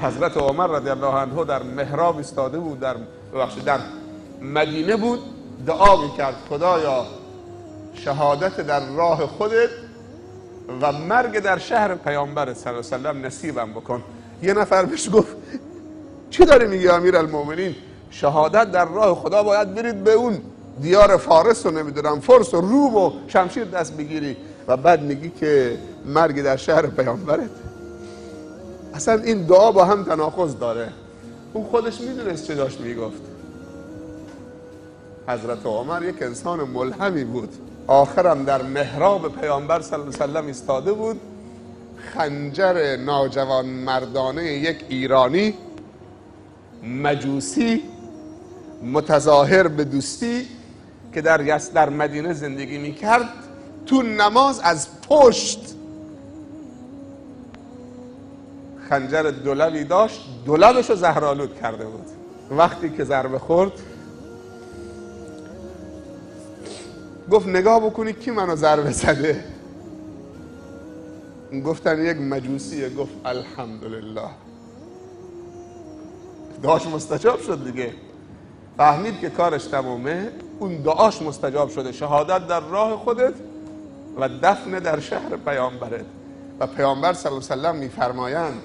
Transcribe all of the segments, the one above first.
حضرت عمر رضی الله عنه در محراب ایستاده بود، در مدینه بود، دعا میکرد خدایا شهادت در راه خودت و مرگ در شهر پیامبر صلی الله علیه و سلم نصیبم بکن. یه نفر بهش گفت چی داری میگی امیرالمومنین؟ شهادت در راه خدا باید برید به اون دیار فارس و نمیدونم فرس و روم و شمشیر دست بگیری و بعد میگی که مرگ در شهر پیامبرت؟ اصلا این دعا با هم تناقض داره. اون خودش میدونست چه داشت میگفت. حضرت عمر یک انسان ملهمی بود. آخرم در محراب پیامبر صلی الله علیه و سلم ایستاده بود، خنجر ناجوان مردانه یک ایرانی مجوسی متظاهر به دوستی که در مدینه زندگی میکرد، تو نماز از پشت خنجر دولبی داشت، دولبشو زهرآلود کرده بود. وقتی که ضربه خورد گفت نگاه بکنی کی منو ضربه زده؟ گفتن یک مجوسیه. گفت الحمدلله. دعاش مستجاب شد دیگه. فهمید که کارش تمومه. اون دعاش مستجاب شده، شهادت در راه خودت و دفن در شهر پیامبرت. و پیامبر صلی الله علیه و سلم میفرمایند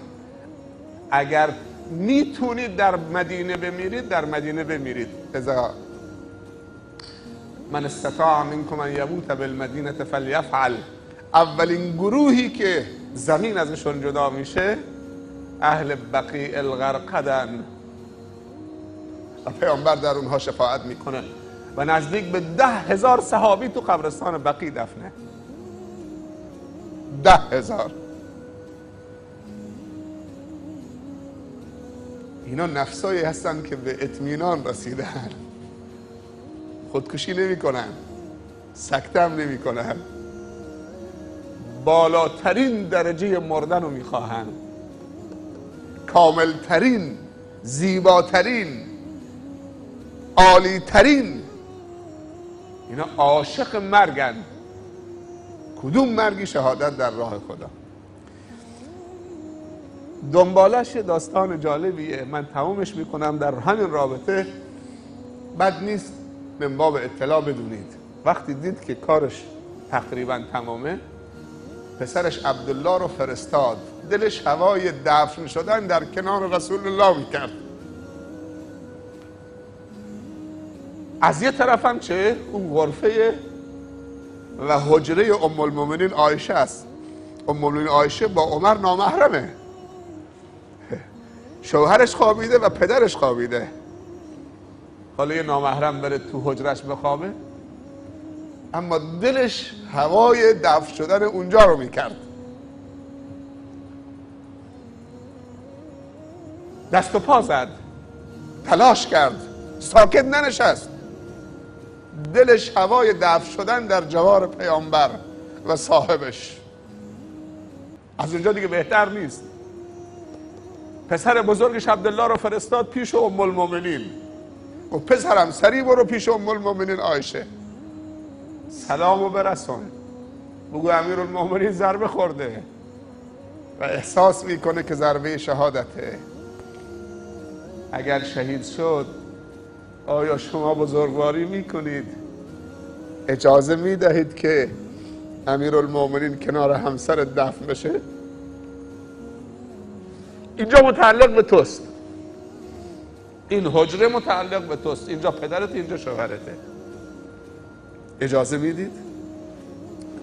اگر میتونید در مدینه بمیرید در مدینه بمیرید. اذا من استطاع منکم ان یموت بالمدینه فلیفعل. اولین گروهی که زمین ازشون جدا میشه اهل بقیع الغرقدن و پیامبر در اونها شفاعت میکنه و نزدیک به 10,000 صحابی تو قبرستان بقیع دفنه. 10,000. اینا نفسایی هستن که به اطمینان رسیدن، خودکشی نمی کنن، سکته هم نمی کنن، بالاترین درجه مردن رو می خواهن، کاملترین، زیباترین، عالیترین. اینا عاشق مرگن. کدوم مرگی؟ شهادت در راه خدا. دنبالش داستان جالبیه، من تمامش میکنم در همین رابطه. بد نیست من باب اطلاع بدونید. وقتی دید که کارش تقریبا تمامه، پسرش عبدالله رو فرستاد. دلش هوای دفن شدن در کنار رسول الله میکرد. از یه طرف هم چه؟ اون غرفه و حجره ام المؤمنین عایشه است. ام المؤمنین عایشه با عمر نامحرمه. شوهرش خوابیده و پدرش خوابیده. حالا یه نامحرم بره تو حجرش بخوابه؟ اما دلش هوای دفن شدن اونجا رو میکرد. دست و پا زد، تلاش کرد، ساکت ننشست. دلش هوای دفن شدن در جوار پیامبر و صاحبش. از اونجا دیگه بهتر نیست. پسر بزرگش عبدالله رو فرستاد پیش ام المؤمنین. و پسرم سریع برو پیش ام المؤمنین عایشه، سلامو برسون، بگو امیرالمؤمنین ضربه خورده و احساس میکنه که ضربه شهادته. اگر شهید شد آیا شما بزرگواری میکنید؟ اجازه میدهید که امیرالمؤمنین کنار همسر دفن بشه؟ اینجا متعلق به توست، این حجره متعلق به توست، اینجا پدرت، اینجا شوهرته. اجازه میدید؟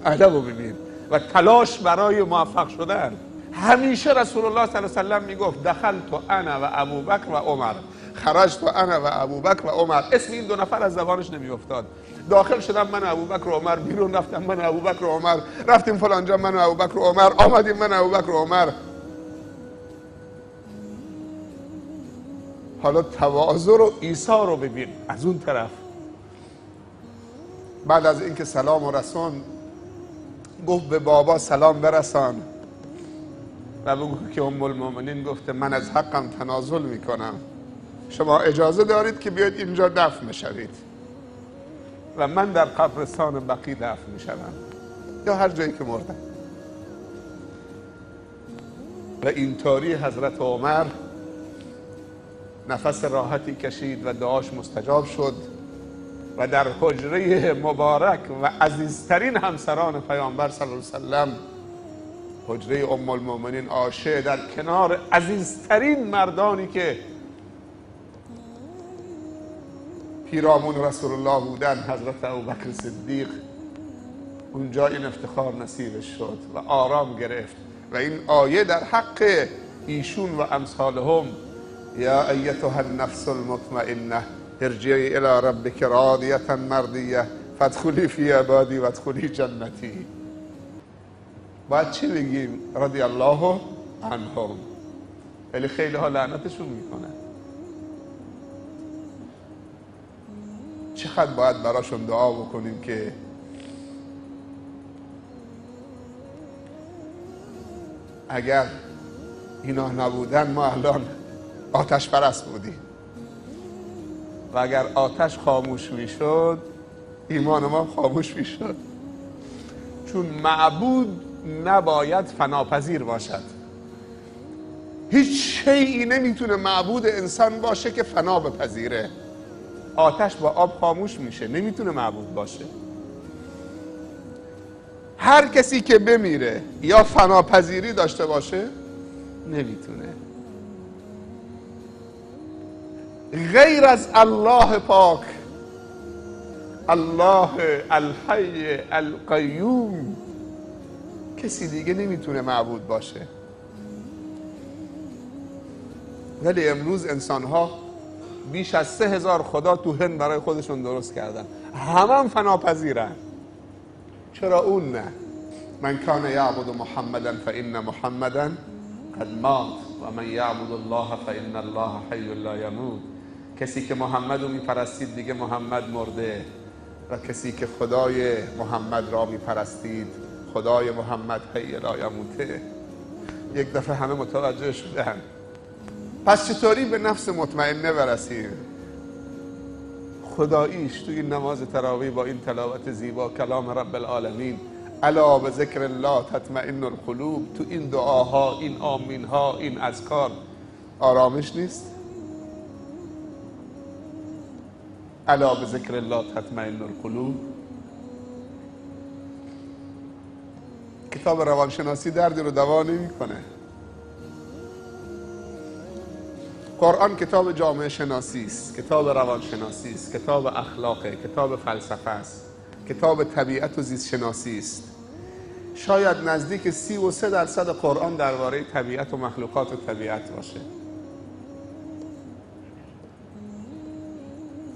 ادب رو ببین و تلاش برای موفق شدن. همیشه رسول الله صلی الله علیه و سلم میگفت دخلت انا و ابوبکر و عمر، خرجت انا و ابوبکر و عمر. اسم این دو نفر از زبانش نمیافتاد. داخل شدم من و ابوبکر و عمر، بیرون رفتم من و ابوبکر و عمر، رفتیم فلانجا من و ابوبکر و عمر، آمدیم من و ابوبکر و عمر. حالا تواضع و ایثار رو ببین از اون طرف. بعد از اینکه سلام و رسون گفت به بابا سلام برسان و بگو که ام المؤمنین گفته من از حقم تنازل میکنم، شما اجازه دارید که بیاید اینجا دفن بشوید و من در قبرستان بقیع دفن میشوم یا هر جایی که مردم. و اینطوری حضرت عمر نفس راحتی کشید و دعاش مستجاب شد و در حجره مبارک و عزیزترین همسران پیامبر صلی الله علیه وسلم، حجره ام المؤمنین عایشه، در کنار عزیزترین مردانی که پیرامون رسول الله بودن، حضرت ابوبکر صدیق، اونجا این افتخار نصیبش شد و آرام گرفت. و این آیه در حق ایشون و امثالهم: یا ایتها النفس المطمئنه ارجعی الی ربک راضیه مرضیه فادخلی فی عبادی وادخلی جنتی. باید چی بگیم؟ رضی الله عنهم. ولی خیلی ها لعنتشون میکنه. چقدر باید براشون دعا بکنیم که اگر اینا نبودن ما الان آتش پرست بودیم و اگر آتش خاموش میشد ایمان ما خاموش میشد. چون معبود نباید فناپذیر باشد. هیچ شیئی نمیتونه معبود انسان باشه که فنا بپذیره. آتش با آب خاموش میشه، نمیتونه معبود باشه. هر کسی که بمیره یا فناپذیری داشته باشه نمیتونه. غیر از الله پاک، الله الحی القیوم، کسی دیگه نمیتونه معبود باشه. ولی امروز انسان‌ها بیش از 3000 خدا تو هند برای خودشون درست کردن، همه فناپذیرن. چرا اون نه؟ من کان یعبد محمدا فإن محمدا قد مات و من یعبد الله فإن الله حی لا یموت. کسی که محمد رو میپرستید دیگه محمد مرده، و کسی که خدای محمد را میپرستید خدای محمد حی لا یموته. یک دفعه همه متوجه شدن. پس چطوری به نفس مطمئنه برسیم؟ خداییش تو این نماز تراویح با این تلاوت زیبا کلام رب العالمین، الا به ذکر الله تطمئن القلوب، تو این دعاها، این آمین ها، این اذکار آرامش نیست؟ الا به ذکر الله تطمئن القلوب. کتاب روانشناسی دردی رو دوا نمی‌کنه. قرآن کتاب جامعه شناسی است، کتاب روانشناسی است، کتاب اخلاقه، کتاب فلسفه است، کتاب طبیعت و زیست شناسی است. شاید نزدیک 33% قرآن درباره طبیعت و مخلوقات و طبیعت باشه.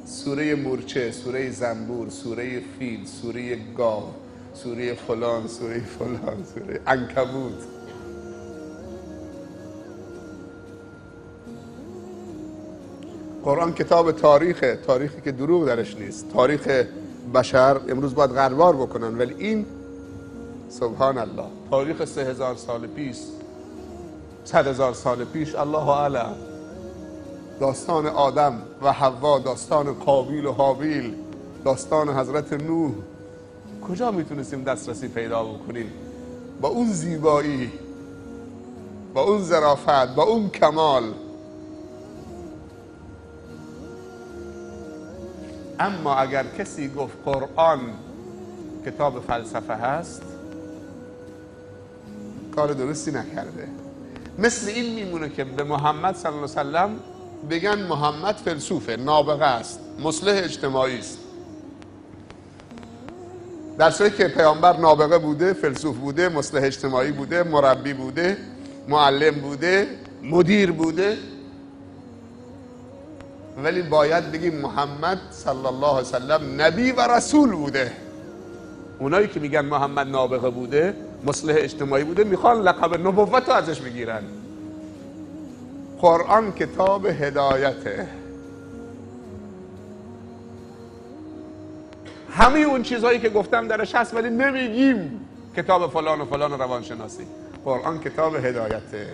سوره مورچه، سوره زنبور، سوره فیل، سوره گاو، سوره فلان، سوره فلان، سوره عنکبوت. قرآن کتاب تاریخه، تاریخی که دروغ درش نیست. تاریخ بشر امروز باید غربار بکنن، ولی این سبحان الله تاریخ 3000 سال پیش، 100,000 سال پیش، الله اعلم. داستان آدم و حوا، داستان قابیل و حابیل، داستان حضرت نوح، کجا میتونستیم دسترسی پیدا بکنیم با اون زیبایی، با اون ظرافت، با اون کمال؟ اما اگر کسی گفت قرآن کتاب فلسفه هست، کار درستی نکرده. مثل این میمونه که به محمد صلی الله علیه وسلم بگن محمد فیلسوفه، نابغه است، مصلح اجتماعی است، در صورتی که پیامبر نابغه بوده، فیلسوف بوده، مصلح اجتماعی بوده، مربی بوده، معلم بوده، مدیر بوده. ولی باید بگیم محمد صلی الله علیه وسلم نبی و رسول بوده. اونایی که میگن محمد نابغه بوده، مصلح اجتماعی بوده، میخوان لقب نبوت رو ازش بگیرن. قرآن کتاب هدایته. همه اون چیزهایی که گفتم درش هست، ولی نمیگیم کتاب فلان و فلان روانشناسی. قرآن کتاب هدایته.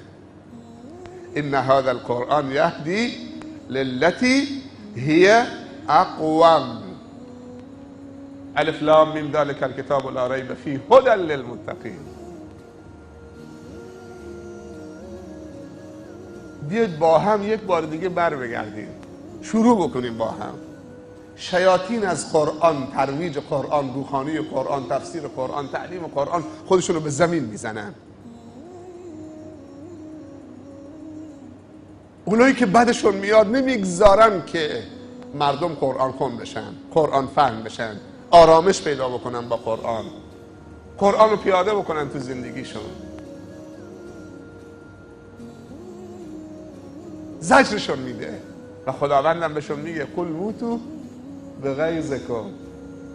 ان هذا القرآن یهدی للتی هی اقوم. الف لام میم ذلک الکتاب لا ریب فیه هدی للمتقین. بیاید با هم یک بار دیگه بر بگردیم، شروع بکنیم با هم. شیاطین از قرآن، ترویج قرآن، روحانی قرآن، تفسیر قرآن، تعلیم قرآن خودشون رو به زمین میزنن. اونایی که بدشون میاد نمیگذارن که مردم قرآن خون بشن، قرآن فهم بشن، آرامش پیدا بکنن با قرآن، قرآن رو پیاده بکنن تو زندگیشون. زجرشون میده و خداوندم بهشون میگه قل موتو به غیظکم،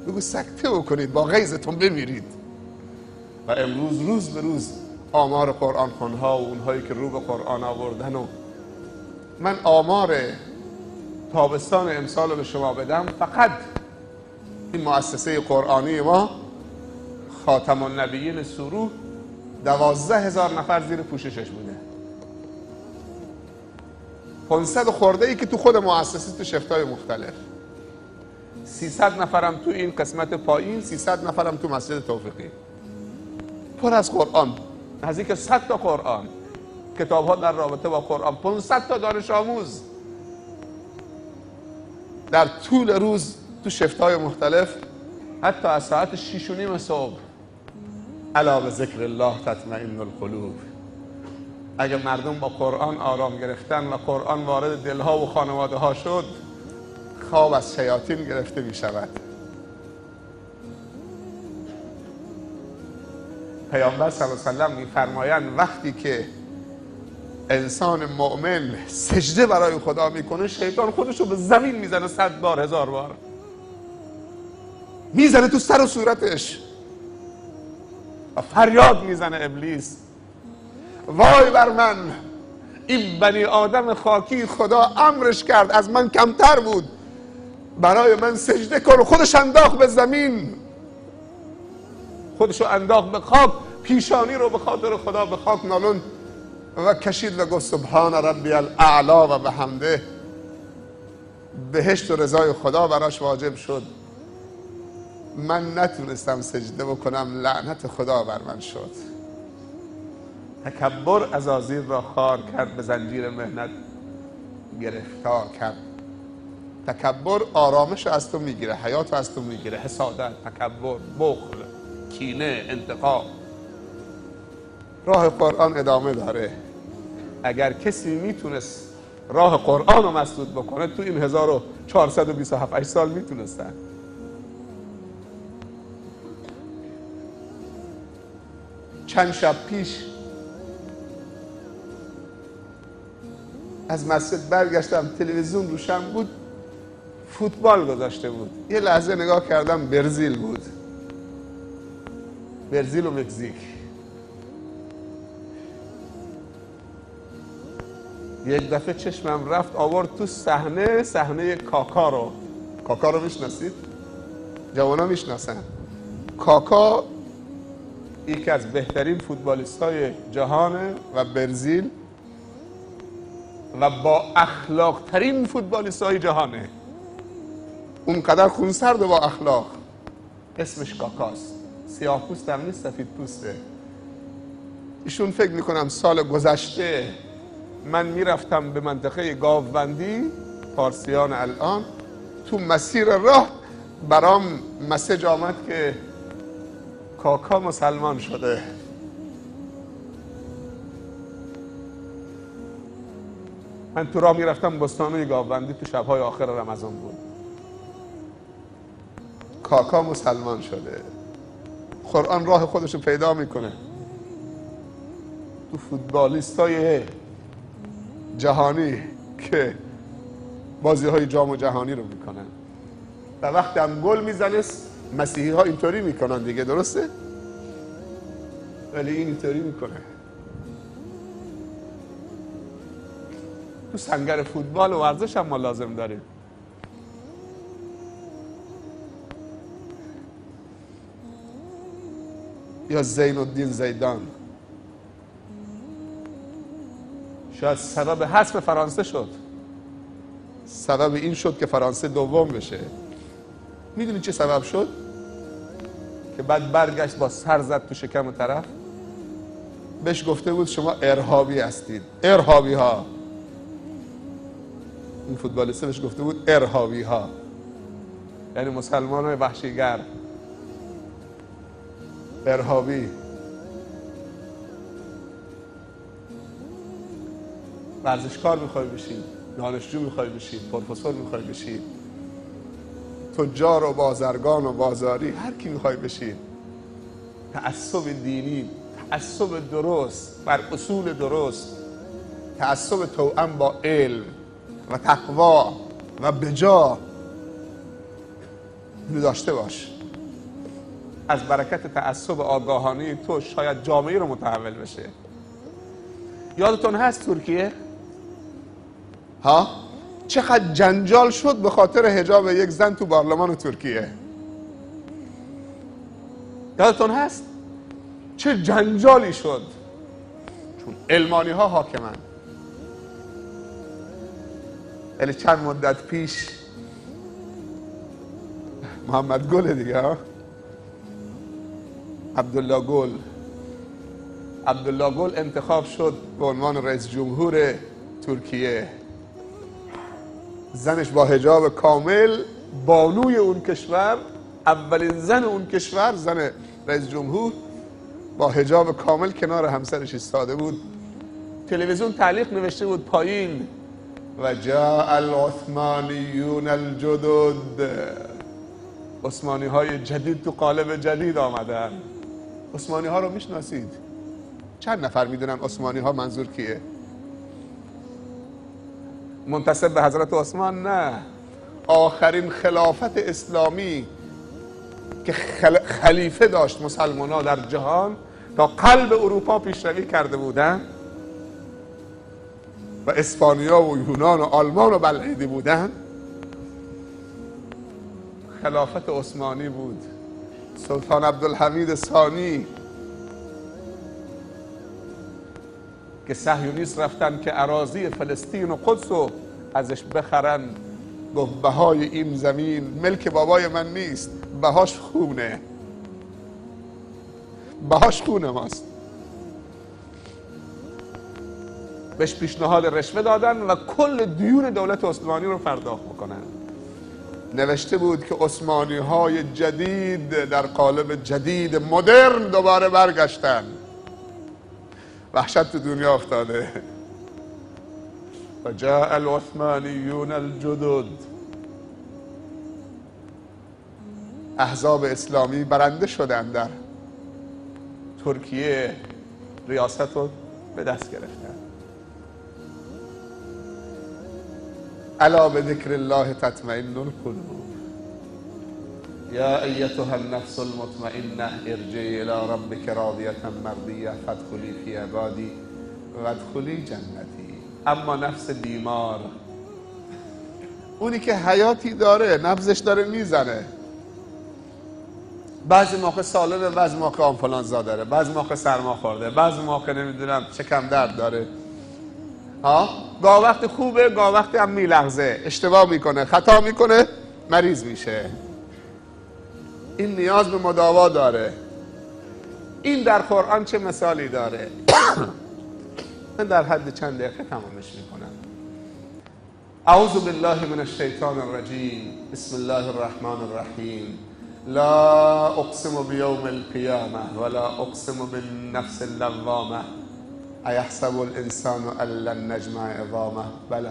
بگو سکته بکنید، با غیظتون بمیرید. و امروز روز به روز آمار قرآن خوانها و اونهایی که رو به قرآن آوردن، و من آمار تابستان امسال رو به شما بدم، فقط این مؤسسه قرآنی ما خاتم النبیین سروح 12,000 نفر زیر پوششش بوده. 500 خورده ای که تو خود مؤسسه تو شفتای مختلف، 300 نفرم تو این قسمت پایین، 300 نفرم تو مسجد توفیقی، پر از قرآن، نزدیک 100 تا قرآن، کتاب ها در رابطه با قرآن، 500 تا دانش آموز در طول روز تو شفت‌های مختلف، حتی از ساعت 6:30 صبح. الا به ذکر الله تطمئن القلوب. اگه مردم با قرآن آرام گرفتن و قرآن وارد دلها و خانواده ها شد، خواب از شیاطین گرفته می شود. پیامبر صلی الله علیه و سلم می‌فرمایند وقتی که انسان مؤمن سجده برای خدا میکنه، شیطان خودشو به زمین میزنه 100 بار 1000 بار، میزنه تو سر و صورتش و فریاد میزنه ابلیس وای بر من، این بنی آدم خاکی خدا امرش کرد، از من کمتر بود، برای من سجده کن. خودش انداخت به زمین، خودشو انداخت به خاک، پیشانی رو به خاطر خدا به خاک نالون و کشید و گفت سبحان ربی الاعلا و بحمده. بهشت و رضای خدا براش واجب شد. من نتونستم سجده بکنم، لعنت خدا بر من شد. تکبر عزازیل را خار کرد، به زنجیر مهنت گرفتار کرد. تکبر آرامش از تو میگیره، حیات از تو میگیره، حسادت، تکبر، بخل، کینه، انتقام. راه قرآن ادامه داره. اگر کسی میتونست راه قرآن رو مسدود بکنه، تو این 1427 سال میتونستن. چند شب پیش از مسجد برگشتم، تلویزیون روشن بود، فوتبال گذاشته بود. یه لحظه نگاه کردم، برزیل بود، برزیل و مکزیک. یک دفعه چشمم رفت آورد تو صحنه کاکا رو. کاکا رو میشناسید؟ جوانا میشناسن. کاکا یکی از بهترین فوتبالیست های جهانه و برزیل و با اخلاق ترین فوتبالیست های جهانه. اونقدر خونسرد و با اخلاق. اسمش کاکاست. سیاه پوست هم نیست، سفید پوسته. ایشون فکر میکنم سال گذشته من میرفتم به منطقه گاوبندی، پارسیان الان، تو مسیر راه برام مسیج آمد که کاکا مسلمان شده. من تو راه میرفتم بستانوی گاوبندی، تو شبهای آخر رمضان بود. کاکا مسلمان شده. قرآن راه خودشو پیدا میکنه. تو فوتبالیستای جهانی که بازی های جام جهانی رو میکنن و وقتی هم گل میزنه، مسیحی ها اینطوری میکنن دیگه، درسته؟ ولی این اینطوری میکنه. تو سنگر فوتبال و ورزش هم ما لازم داریم. یا زین الدین زیدان شاید سبب حذف فرانسه شد، سبب این شد که فرانسه دوم بشه. میدونی چه سبب شد؟ که بعد برگشت با سر زد تو شکم طرف، بهش گفته بود شما ارهابی هستید. ارهابی ها اون فوتبالیست بهش گفته بود ارهابی ها، یعنی مسلمان های وحشیگر، ارهابی. ورزشکار میخوای بشی، دانشجو میخوای بشی، پروفسور میخوای بشی، تجار و بازرگان و بازاری، هر کی میخوای بشی، تعصب دینی، تعصب درست بر اصول درست، تعصب توأم با علم و تقوا و بجا اینو داشته باش. از برکت تعصب آگاهانه تو شاید جامعه رو متحول بشه. یادتون هست ترکیه چقدر جنجال شد به خاطر حجاب یک زن تو پارلمان ترکیه؟ یادتون هست چه جنجالی شد؟ چون علمانی ها حاکمن. ولی چند مدت پیش محمد گل دیگه عبدالله گل انتخاب شد به عنوان رئیس جمهور ترکیه. زنش با حجاب کامل، بانوی اون کشور، اولین زن اون کشور، زن رئیس جمهور با حجاب کامل کنار همسرش ایستاده بود. تلویزیون تعلیق نوشته بود پایین و جاء العثمانیون الجدد، عثمانی های جدید تو قالب جدید آمدن. عثمانی ها رو میشناسید؟ چند نفر میدونن عثمانی ها منظور کیه؟ منتسب به حضرت عثمان؟ نه، آخرین خلافت اسلامی که خلیفه داشت مسلمان ها در جهان تا قلب اروپا پیشروی کرده بودن و اسپانیا و یونان و آلمان و بلعیدی بودن، خلافت عثمانی بود. سلطان عبدالحمید ثانی که صهیونیست رفتن که اراضی فلسطین و قدس رو ازش بخرن، گفت بهای این زمین ملک بابای من نیست، بهاش خونه، بهاش خونه ماست. بهش پیشنهاد رشوه دادن و کل دیون دولت عثمانی رو پرداخت بکنن. نوشته بود که عثمانی های جدید در قالب جدید مدرن دوباره برگشتن. وحشت تو دنیا افتاده. و جاء العثمانیون الجدد، احزاب اسلامی برنده شدن در ترکیه، ریاست رو به دست گرفتن. الا بذکر الله تطمئن القلوب یا ایتها النفس المطمئنه ارجعی الی ربک راضیة مرضیه فادخلی فی عبادی وادخلی جنتی. اما نفس بیمار، اونی که حیاتی داره، نبضش داره میزنه، بعضی موقع سالمه، بعضی موقع آنفولانزا داره، بعضی موقع سرما خورده، بعضی موقع نمیدونم شکم درد داره، گاه وقت خوبه، گاه وقت هم میلغزه، اشتباه میکنه، خطا میکنه، مریض میشه. این نیاز به مداوا داره. این در قرآن چه مثالی داره؟ من در حد چند دقیقه تمامش میکنم. اعوذ بالله من الشیطان الرجیم. بسم الله الرحمن الرحیم. لا اقسم بیوم القیامه ولا اقسم بالنفس اللوامه ایحسب الانسان ان لن نجمع عظامه بلی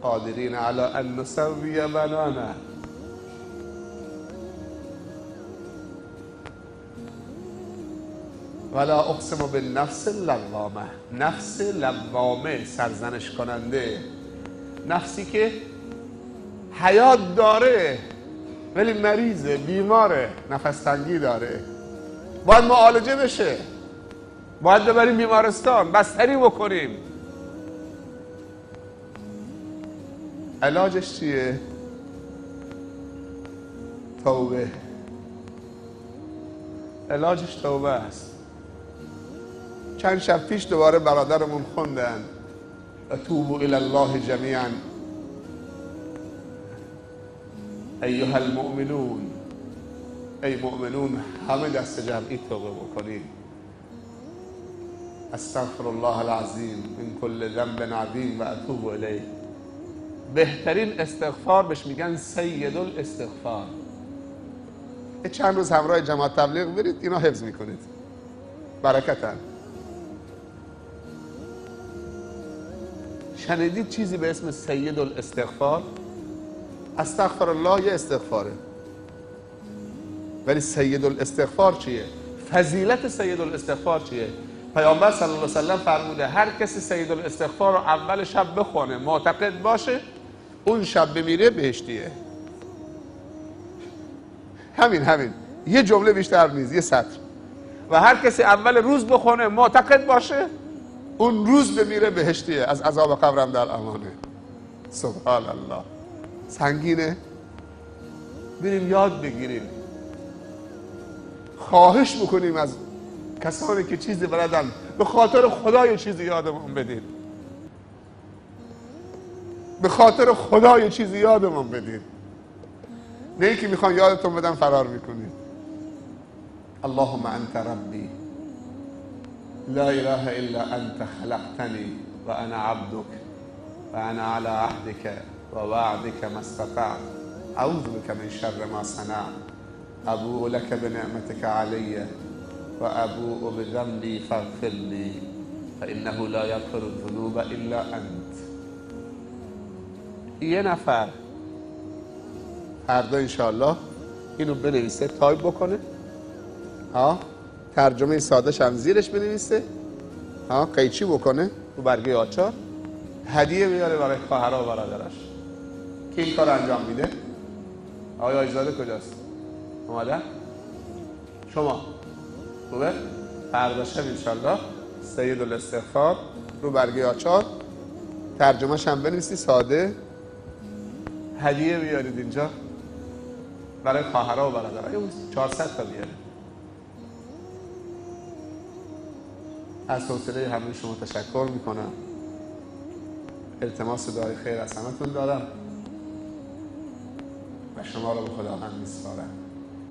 قادرین علی ان نسوی بنانه. ولا اقسم بالنفس اللوامه، نفس لوامه، سرزنش کننده، نفسی که حیات داره ولی مریضه، بیماره، نفس تنگی داره، باید معالجه بشه، باید ببریم بیمارستان، بستری بکنیم. علاجش چیه؟ توبه. علاجش توبه است. چند شب پیش دوباره برادرمون خوندن اتوبوا الی الله جمیعا ایها المؤمنون. ای مؤمنون همه دست جمعی توبه بکنید. استغفر الله العظیم من کل ذنب عظیم و اتوب الیه. بهترین استغفار بهش میگن سید الاستغفار. چند روز همراه جماعت تبلیغ برید، اینا حفظ میکنید برکتن. شنیدید چیزی به اسم سید الاستغفار؟ استغفر الله یه استغفاره، ولی سید الاستغفار چیه؟ فضیلت سید الاستغفار چیه؟ پیامبر صلی الله علیه و سلم فرموده هر کسی سید الاستغفار رو اول شب بخونه، معتقد باشه، اون شب بمیره بهشتیه. همین یه جمله بیشتر نیست، یه سطر. و هر کسی اول روز بخونه، معتقد باشه، اون روز بمیره بهشتیه، از عذاب قبرم در امانه. سبحان الله. سنگینه. بریم یاد بگیریم، خواهش بکنیم از کسانی که چیزی بلدن، به خاطر خدای چیزی یادمون بدید، به خاطر خدای چیزی یادمون بدید، نه اینکه میخوان یادتون بدن فرار میکنید. اللهم انت ربی لا اله الا انت خلقتنی و انا عبدك و انا على عهدك و وعدك ما استطعت اعوذ بك من شر ما صنعت ابوء لك بنعمتك علی و ابوء بذنبی فاغفر لی فانه لا یغفر الذنوب الا انت. یه نفر فردا انشاءالله اینو بنویسه، تایپ بکنه، ترجمه سادهش هم زیرش بنویسه، قیچی بکنه رو برگه آچار، هدیه بیاره برای خواهرها و برادرش. که این کار انجام میده؟ آقای آجزاده کجاست؟ اومده؟ شما خوبه؟ فردا شب انشاءالله سید الاستغفار رو برگه آچار، ترجمهش هم بنویسی ساده، هدیه بیارید اینجا برای خواهرها و برادرها، 400 تا بیاره. از حوصله همه شما تشکر میکنم، التماس دعای خیر از همتون دارم و شما رو به خداوند میسپارم.